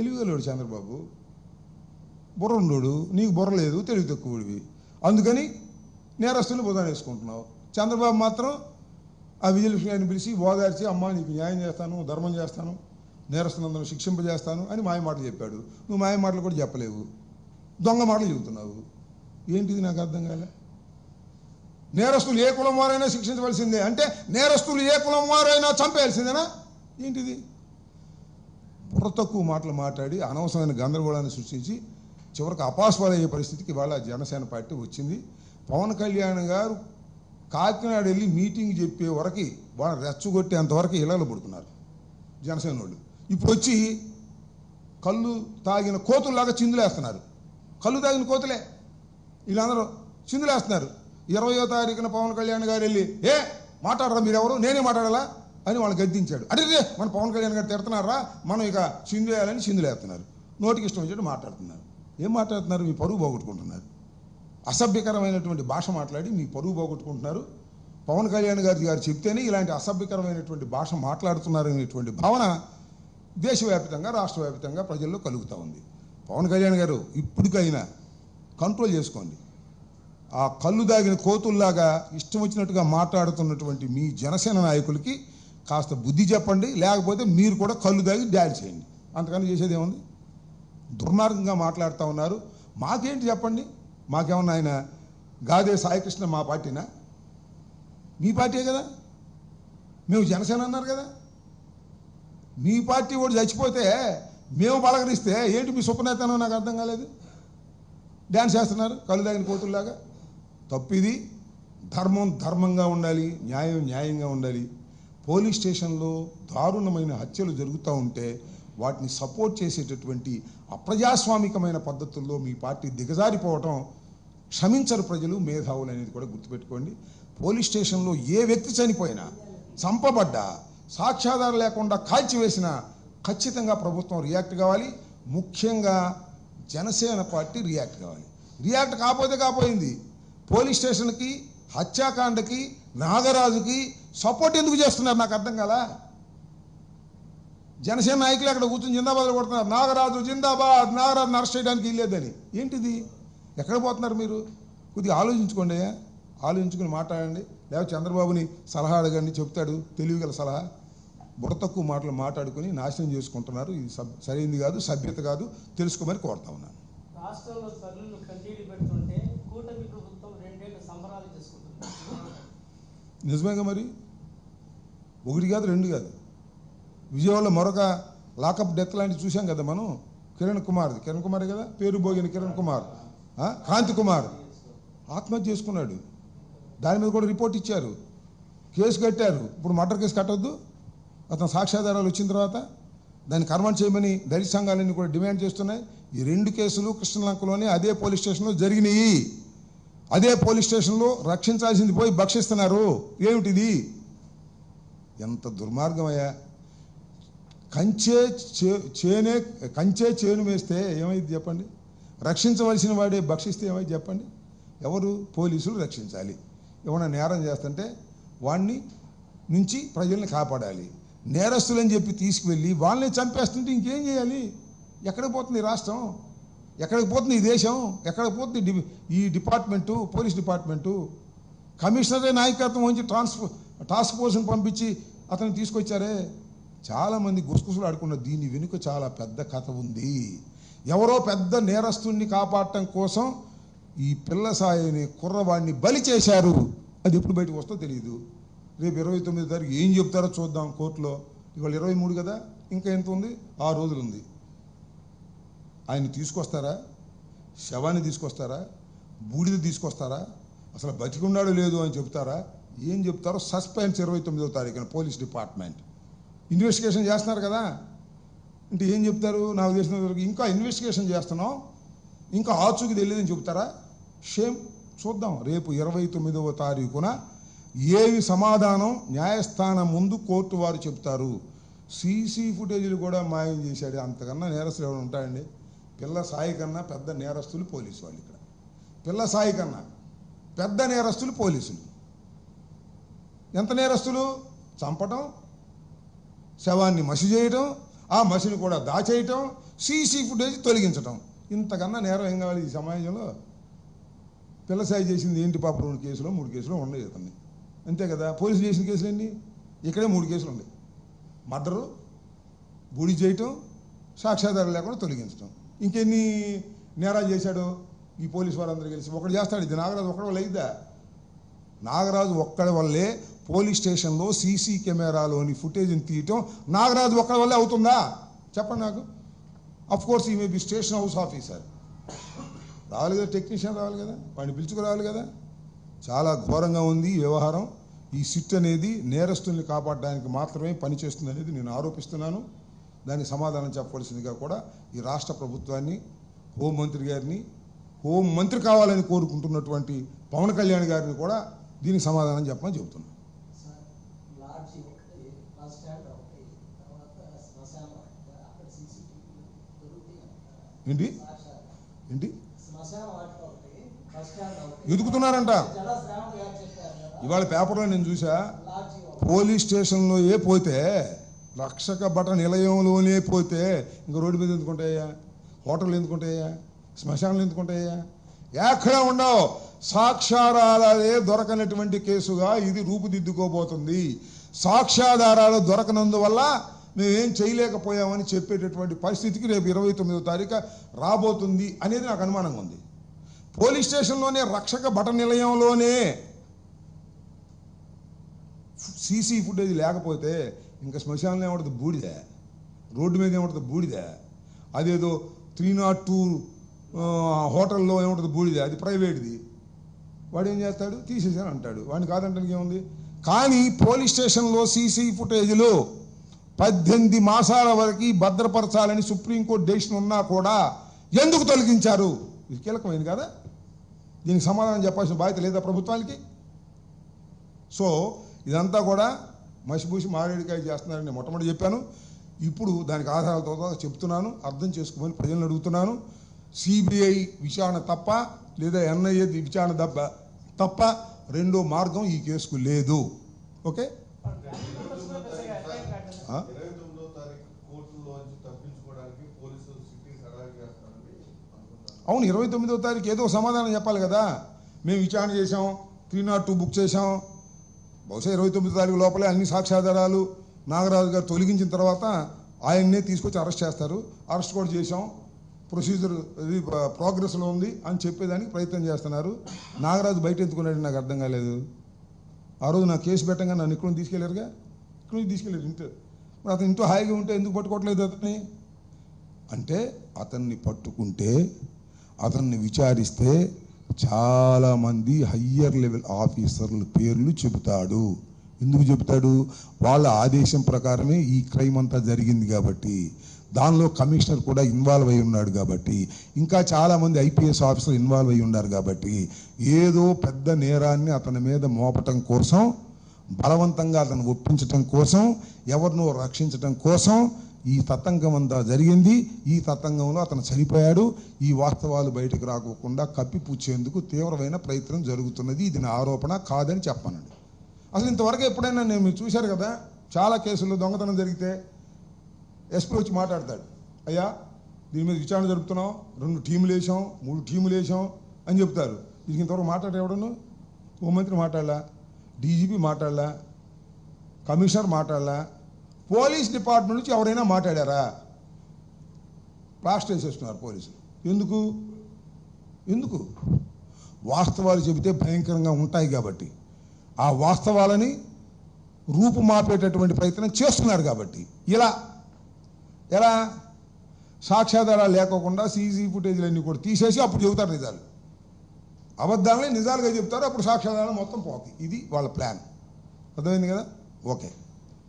తెలివిగలడు చంద్రబాబు, బుర్ర ఉండోడు, నీకు బుర్ర లేదు, తెలివి తక్కువడివి, అందుకని నేరస్తులు బుధన వేసుకుంటున్నావు. చంద్రబాబు మాత్రం ఆ విజిలెన్స్ గారిని పిలిచి ఓదార్చి, అమ్మ నీకు న్యాయం చేస్తాను, ధర్మం చేస్తాను, నేరస్తులందరూ శిక్షింపజేస్తాను అని మాయ మాటలు చెప్పాడు. నువ్వు మాయ మాటలు కూడా చెప్పలేవు, దొంగ మాటలు చెబుతున్నావు. ఏంటిది నాకు అర్థం కాలే. నేరస్తులు ఏ కులం వారైనా శిక్షించవలసిందే అంటే నేరస్తులు ఏ కులం వారైనా చంపేయాల్సిందేనా ఏంటిది? బుర్ర తక్కువ మాటలు మాట్లాడి అనవసరమైన గందరగోళాన్ని సృష్టించి చివరికి అపాస్వాలయ్యే పరిస్థితికి ఇవాళ జనసేన పార్టీ వచ్చింది. పవన్ కళ్యాణ్ గారు కాకినాడ వెళ్ళి మీటింగ్ చెప్పే వరకు వాళ్ళని రెచ్చగొట్టేంతవరకు ఇళ్ళలో పడుతున్నారు జనసేన వాళ్ళు. ఇప్పుడు వచ్చి కళ్ళు తాగిన కోతుల్లాగా చిందులేస్తున్నారు. కళ్ళు తాగిన కోతులే వీళ్ళందరూ చిందులేస్తున్నారు. 20వ తారీఖున పవన్ కళ్యాణ్ గారు వెళ్ళి మాట్లాడరా మీరెవరు, నేనే మాట్లాడాలా అని వాళ్ళు గద్దించాడు. అదే మన పవన్ కళ్యాణ్ గారు తిడుతున్నారా, మనం ఇక చిందు వేయాలని చిందులేస్తున్నారు. నోటికి ఇష్టం వచ్చేట్టు మాట్లాడుతున్నారు. ఏం మాట్లాడుతున్నారు? మీ పరువు పోగొట్టుకుంటున్నారు. అసభ్యకరమైనటువంటి భాష మాట్లాడి మీ పరువు పోగొట్టుకుంటున్నారు. పవన్ కళ్యాణ్ గారు చెప్తేనే ఇలాంటి అసభ్యకరమైనటువంటి భాష మాట్లాడుతున్నారనేటువంటి భావన దేశవ్యాప్తంగా రాష్ట్ర వ్యాప్తంగా ప్రజల్లో కలుగుతూ ఉంది. పవన్ కళ్యాణ్ గారు ఇప్పటికైనా కంట్రోల్ చేసుకోండి. ఆ కళ్ళు దాగిన కోతుల్లాగా ఇష్టం వచ్చినట్టుగా మాట్లాడుతున్నటువంటి మీ జనసేన నాయకులకి కాస్త బుద్ధి చెప్పండి, లేకపోతే మీరు కూడా కళ్ళు దాగి డాన్స్ చేయండి. అంతకన్నా చేసేది ఏముంది? దుర్మార్గంగా మాట్లాడుతూ ఉన్నారు. మాకేంటి చెప్పండి? మాకేమన్నా ఆయన గాదే సాయికృష్ణ మా పార్టీనా? మీ పార్టీయే కదా, మేము జనసేన అన్నారు కదా. మీ పార్టీ కూడా చచ్చిపోతే మేము పలకరిస్తే ఏంటి మీ సుపనేతనం? నాకు అర్థం కాలేదు. డ్యాన్స్ చేస్తున్నారు కళ్ళు దాగిన కోతుల్లాగా. తప్పిది. ధర్మం ధర్మంగా ఉండాలి, న్యాయం న్యాయంగా ఉండాలి. పోలీస్ స్టేషన్లో దారుణమైన హత్యలు జరుగుతూ ఉంటే వాటిని సపోర్ట్ చేసేటటువంటి అప్రజాస్వామికమైన పద్ధతుల్లో మీ పార్టీ దిగజారిపోవటం క్షమించరు ప్రజలు, మేధావులు అనేది కూడా గుర్తుపెట్టుకోండి. పోలీస్ స్టేషన్లో ఏ వ్యక్తి చనిపోయినా, చంపబడ్డా, సాక్ష్యాధారం లేకుండా కాల్చివేసినా ఖచ్చితంగా ప్రభుత్వం రియాక్ట్ కావాలి. ముఖ్యంగా జనసేన పార్టీ రియాక్ట్ కావాలి. రియాక్ట్ కాకపోతే కాపోయింది. పోలీస్ స్టేషన్కి, హత్యాకాండకి, నాగరాజుకి సపోర్ట్ ఎందుకు చేస్తున్నారు నాకు అర్థం కాలా. జనసేన నాయకులు అక్కడ కూర్చొని జిందాబాద్లో కొడుతున్నారు. నాగరాజు జిందాబాద్, నాగరాజుని అరెస్ట్ చేయడానికి ఇల్లేదని. ఏంటిది? ఎక్కడ పోతున్నారు మీరు? కొద్దిగా ఆలోచించుకోండి, ఆలోచించుకుని మాట్లాడండి. లేకపోతే చంద్రబాబుని సలహా అడగండి, చెప్తాడు తెలివిగల సలహా. బుర్ర తక్కువ మాటలు మాట్లాడుకుని నాశనం చేసుకుంటున్నారు. ఇది సరైనది కాదు, సభ్యత కాదు, తెలుసుకోమని కోరుతా ఉన్నాను. రాష్ట్రంలో తల్లులు కన్నీటి పెడుతుంటే కూటమి ప్రభుత్వం 2 ఏళ్ల సంబరాలు చేసుకుంటుంది. నిజమేగా మరి. 1 కాదు 2 కాదు. విజయవాడలో మరొక లాకప్ డెత్ లాంటివి చూసాం కదా మనం. కిరణ్ కుమార్ కదా పేరు పోగిన కిరణ్ కుమార్, కాంతి కుమార్ ఆత్మహత్య చేసుకున్నాడు. దాని మీద కూడా రిపోర్ట్ ఇచ్చారు, కేసు కట్టారు. ఇప్పుడు మర్డర్ కేసు కట్టొద్దు, అతను సాక్ష్యాధారాలు వచ్చిన తర్వాత దాన్ని కర్మం చేయమని దళిత సంఘాలన్నీ కూడా డిమాండ్ చేస్తున్నాయి. ఈ 2 కేసులు కృష్ణలంకలోనే అదే పోలీస్ స్టేషన్లో జరిగినాయి. అదే పోలీస్ స్టేషన్లో రక్షించాల్సింది పోయి భక్షిస్తున్నారు. ఏమిటిది? ఎంత దుర్మార్గమయ్యా. కంచే చేను వేస్తే ఏమైంది చెప్పండి? రక్షించవలసిన వాడే భక్షిస్తే ఏమైంది చెప్పండి? ఎవరు? పోలీసులు రక్షించాలి. ఏమైనా నేరం చేస్తుంటే వాడిని నుంచి ప్రజల్ని కాపాడాలి. నేరస్తులని చెప్పి తీసుకువెళ్ళి వాళ్ళని చంపేస్తుంటే ఇంకేం చేయాలి? ఎక్కడికి పోతుంది రాష్ట్రం? ఎక్కడికి పోతుంది ఈ దేశం? ఎక్కడికి పోతుంది ఈ డిపార్ట్మెంటు, పోలీస్ డిపార్ట్మెంటు? కమిషనరే నాయకత్వం వహించి టాస్క్ ఫోర్స్ని పంపించి అతను తీసుకొచ్చారే. చాలామంది గుసగుసలు ఆడుకున్న దీని వెనుక చాలా పెద్ద కథ ఉంది. ఎవరో పెద్ద నేరస్తుడిని కాపాడటం కోసం ఈ పిల్ల సాయిని కుర్రవాడిని బలి చేశారు. అది ఎప్పుడు బయటకు వస్తో తెలియదు. రేపు 29వ తారీఖు ఏం చెప్తారో చూద్దాం కోర్టులో. ఇవాళ 23 కదా, ఇంకా ఎంత ఉంది? 6 రోజులు ఉంది. ఆయన తీసుకొస్తారా? శవాన్ని తీసుకొస్తారా? బూడిద తీసుకొస్తారా? అసలు బతికున్నాడో లేదో అని చెప్తారా? ఏం చెప్తారో సస్పెన్స్. 29వ తారీఖున పోలీస్ డిపార్ట్మెంట్ ఇన్వెస్టిగేషన్ చేస్తున్నారు కదా. అంటే ఏం చెప్తారు? నాకు తెలిసిన వరకు ఇంకా ఇన్వెస్టిగేషన్ చేస్తున్నాం, ఇంకా ఆచూకి తెలియదని చెప్తారా? షేమ్. చూద్దాం రేపు 29వ తారీఖున ఏవి సమాధానం న్యాయస్థానం ముందు కోర్టు వారు చెప్తారు. సీసీ ఫుటేజీలు కూడా మాయం చేశాడు. అంతకన్నా నేరస్తులు ఎవరు ఉంటాయండి? పిల్ల సాయి కన్నా పెద్ద నేరస్తులు పోలీసు వాళ్ళు. ఇక్కడ పిల్ల సాయి కన్నా పెద్ద నేరస్తులు పోలీసులు. ఎంత నేరస్తులు? చంపటం, శవాన్ని మసి చేయటం, ఆ మసిని కూడా దాచేయటం, సీసీ ఫుటేజ్ తొలగించడం. ఇంతకన్నా నేరం ఏం కావాలి ఈ సమాజంలో? పిల్లసాయి చేసింది ఏంటి పాప? 2 కేసులు 3 కేసులు ఉన్నాయి అతన్ని, అంతే కదా. పోలీసులు చేసిన కేసులు ఎన్ని? ఇక్కడే 3 కేసులు ఉన్నాయి. మర్డరు, బూడి చేయటం, సాక్ష్యాధారాలు లేకుండా తొలగించడం. ఇంకెన్ని నేరాలు చేశాడు ఈ పోలీసు వారందరూ కలిసి? ఒకటి చేస్తాడు. ఇది నాగరాజు ఒక్కడి వల్ల అయిద్దా? నాగరాజు ఒక్కడి వల్లే పోలీస్ స్టేషన్లో సీసీ కెమెరాలోని ఫుటేజ్ని తీయటం నాగరాజు ఒక్కడి వల్లే అవుతుందా? చెప్పండి నాకు. అఫ్ కోర్స్ ఈ may be station house officer, రావాలి కదా, టెక్నీషియన్ రావాలి కదా, వాడిని పిలుచుకు రావాలి కదా. చాలా ఘోరంగా ఉంది ఈ వ్యవహారం. ఈ సిట్ అనేది నేరస్తుల్ని కాపాడడానికి మాత్రమే పనిచేస్తుంది అనేది నేను ఆరోపిస్తున్నాను. దానికి సమాధానం చెప్పవలసిందిగా కూడా ఈ రాష్ట్ర ప్రభుత్వాన్ని, హోంమంత్రి గారిని, హోంమంత్రి కావాలని కోరుకుంటున్నటువంటి పవన్ కళ్యాణ్ గారిని కూడా దీనికి సమాధానం చెప్పమని చెబుతున్నాను. ఏంటి ఏంటి ఎదుగుతున్నారంట. ఇవాళ పేపర్లో నేను చూసా, పోలీస్ స్టేషన్లో పోతే, రక్షక భట నిలయంలోనే పోతే ఇంకా రోడ్డు మీద ఎందుకుంటాయా? హోటళ్ళు ఎందుకుంటాయా? శ్మశానాలు ఎందుకుంటాయా? ఎక్కడ ఉండవు. సాక్ష్యాధారాలే దొరకనటువంటి కేసుగా ఇది రూపుదిద్దుకోబోతుంది. సాక్ష్యాధారాలు దొరకనందువల్ల మేమేం చేయలేకపోయామని చెప్పేటటువంటి పరిస్థితికి రేపు 29వ తారీఖు రాబోతుంది అనేది నాకు అనుమానంగా ఉంది. పోలీస్ స్టేషన్లోనే, రక్షక భట నిలయంలోనే సీసీ ఫుటేజ్ లేకపోతే ఇంకా శ్మశానంలో ఏమంటుంది? బూడిదే. రోడ్డు మీద ఏమంటుంది? బూడిదే. అదేదో 302 హోటల్లో ఏముంటుంది? బూడిదే. అది ప్రైవేట్ది. వాడు ఏం చేస్తాడు? తీసేసాను అంటాడు. వాడిని కాదంటానికి ఏముంది? కానీ పోలీస్ స్టేషన్లో సీసీ ఫుటేజ్లు 18 మాసాల వరకు భద్రపరచాలని సుప్రీంకోర్టు డెసిషన్ ఉన్నా కూడా ఎందుకు తొలగించారు? ఇది కీలకమైంది కదా. దీనికి సమాధానం చెప్పాల్సిన బాధ్యత లేదా ప్రభుత్వానికి? సో ఇదంతా కూడా మసిబూసి మారేడికాయ చేస్తున్నారని మొట్టమొదటి చెప్పాను. ఇప్పుడు దానికి ఆధారాలతో చెప్తున్నాను, అర్థం చేసుకోమని ప్రజలను అడుగుతున్నాను. సిబిఐ విచారణ తప్ప, లేదా ఎన్ఐఏ విచారణ తప్ప రెండో మార్గం ఈ కేసుకు లేదు. ఓకే. అవును, 29వ తారీఖు ఏదో సమాధానం చెప్పాలి కదా. మేము విచారణ చేసాం, 302 బుక్ చేసాం. బహుశా 29వ తారీఖు లోపలే అన్ని సాక్ష్యాధారాలు నాగరాజు గారు తొలగించిన తర్వాత ఆయన్నే తీసుకొచ్చి అరెస్ట్ చేస్తారు. అరెస్ట్ కూడా చేసాం, ప్రొసీజర్ ఇది ప్రోగ్రెస్లో ఉంది అని చెప్పేదానికి ప్రయత్నం చేస్తున్నారు. నాగరాజు బయట ఎందుకున్నాడు నాకు అర్థం కాలేదు. ఆ రోజు నా కేసు పెట్టంగా నన్ను ఇక్కడ తీసుకెళ్ళారుగా, ఇక్కడ నుంచి తీసుకెళ్ళారు ఇంట్లో. మరి అతను ఇంట్లో హాయిగా ఉంటే ఎందుకు పట్టుకోవట్లేదు అతన్ని? అంటే అతన్ని పట్టుకుంటే, అతన్ని విచారిస్తే చాలామంది హయ్యర్ లెవెల్ ఆఫీసర్ల పేర్లు చెబుతాడు. ఎందుకు చెబుతాడు? వాళ్ళ ఆదేశం ప్రకారమే ఈ క్రైమ్ అంతా జరిగింది కాబట్టి, దానిలో కమిషనర్ కూడా ఇన్వాల్వ్ అయి ఉన్నాడు కాబట్టి, ఇంకా చాలామంది ఐపీఎస్ ఆఫీసర్లు ఇన్వాల్వ్ అయి ఉన్నారు కాబట్టి, ఏదో పెద్ద నేరాన్ని అతని మీద మోపటం కోసం, బలవంతంగా అతను ఒప్పించటం కోసం, ఎవరినో రక్షించటం కోసం ఈ తతంగం అంతా జరిగింది. ఈ తతంగంలో అతను చనిపోయాడు. ఈ వాస్తవాలు బయటకు రాకోకుండా కప్పిపుచ్చేందుకు తీవ్రమైన ప్రయత్నం జరుగుతున్నది. ఇది నా ఆరోపణ కాదని చెప్పానండి. అసలు ఇంతవరకు ఎప్పుడైనా మీరు చూశారు కదా, చాలా కేసుల్లో దొంగతనం జరిగితే ఎస్పీ వచ్చి మాట్లాడతాడు, అయ్యా దీని మీద విచారణ జరుపుతున్నాం, 2 టీములు వేసాం, 3 టీములు వేసాం అని చెప్తారు. దీనికి ఇంతవరకు మాట్లాడేవాడును? హోంమంత్రి మాట్లాడలా, డీజీపీ మాట్లాడలా, కమిషనర్ మాట్లాడలా, పోలీస్ డిపార్ట్మెంట్ నుంచి ఎవరైనా మాట్లాడారా? ప్లాస్టర్ వేసేస్తున్నారు పోలీసులు. ఎందుకు? వాస్తవాలు చెబితే భయంకరంగా ఉంటాయి కాబట్టి, ఆ వాస్తవాలని రూపుమాపేటటువంటి ప్రయత్నం చేస్తున్నారు కాబట్టి. ఎలా సాక్ష్యాధారాలు లేకోకుండా సీసీ ఫుటేజ్లన్నీ కూడా తీసేసి అప్పుడు చెబుతారు నిజాలు. అబద్ధాలని నిజాలుగా చెప్తారు, అప్పుడు సాక్ష్యాధారాలు మొత్తం పోతాయి. ఇది వాళ్ళ ప్లాన్. అర్థమైంది కదా? ఓకే.